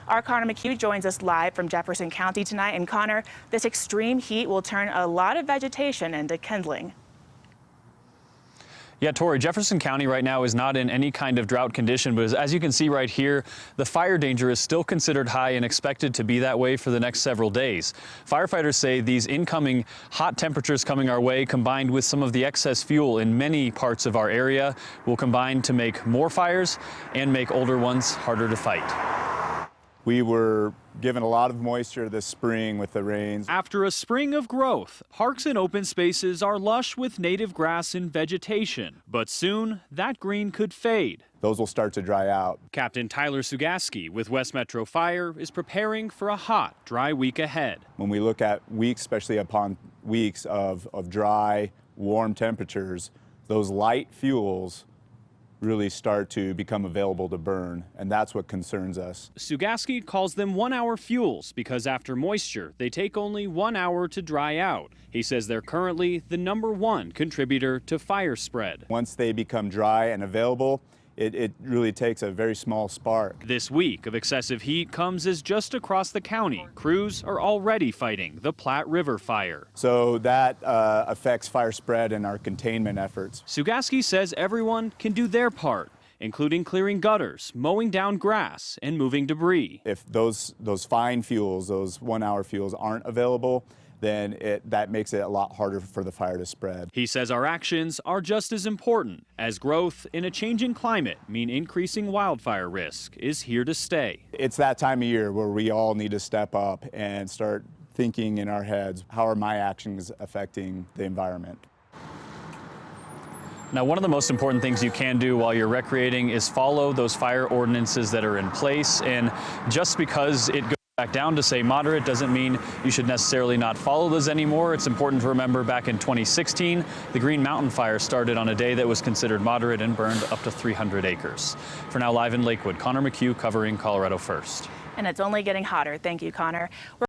Our Connor McHugh joins us live from Jefferson County tonight. And Connor, this extreme heat will turn a lot of vegetation into kindling. Yeah, Tori, Jefferson County right now is not in any kind of drought condition, but as you can see right here, the fire danger is still considered high and expected to be that way for the next several days. Firefighters say these incoming hot temperatures coming our way, combined with some of the excess fuel in many parts of our area, will combine to make more fires and make older ones harder to fight. We were given a lot of moisture this spring with the rains. After a spring of growth, parks and open spaces are lush with native grass and vegetation. But soon, that green could fade. Those will start to dry out. Captain Tyler Sugaski with West Metro Fire is preparing for a hot, dry week ahead. When we look at weeks, especially upon weeks of dry, warm temperatures, those light fuels really start to become available to burn, and that's what concerns us. Sugaski calls them 1-hour fuels because after moisture, they take only 1 hour to dry out. He says they're currently the #1 contributor to fire spread. Once they become dry and available, it really takes a very small spark. This week of excessive heat comes as just across the county, crews are already fighting the Platte River fire. So that affects fire spread and our containment efforts. Sugaski says everyone can do their part, including clearing gutters, mowing down grass, and moving debris. If those fine fuels, those 1-hour fuels aren't available, then that makes it a lot harder for the fire to spread. He says our actions are just as important, as growth in a changing climate mean increasing wildfire risk is here to stay. It's that time of year where we all need to step up and start thinking in our heads, how are my actions affecting the environment? Now, one of the most important things you can do while you're recreating is follow those fire ordinances that are in place. And just because it goes back down to say moderate doesn't mean you should necessarily not follow those anymore. It's important to remember back in 2016, the Green Mountain Fire started on a day that was considered moderate and burned up to 300 acres. For now, live in Lakewood, Connor McHugh covering Colorado First. And it's only getting hotter. Thank you, Connor.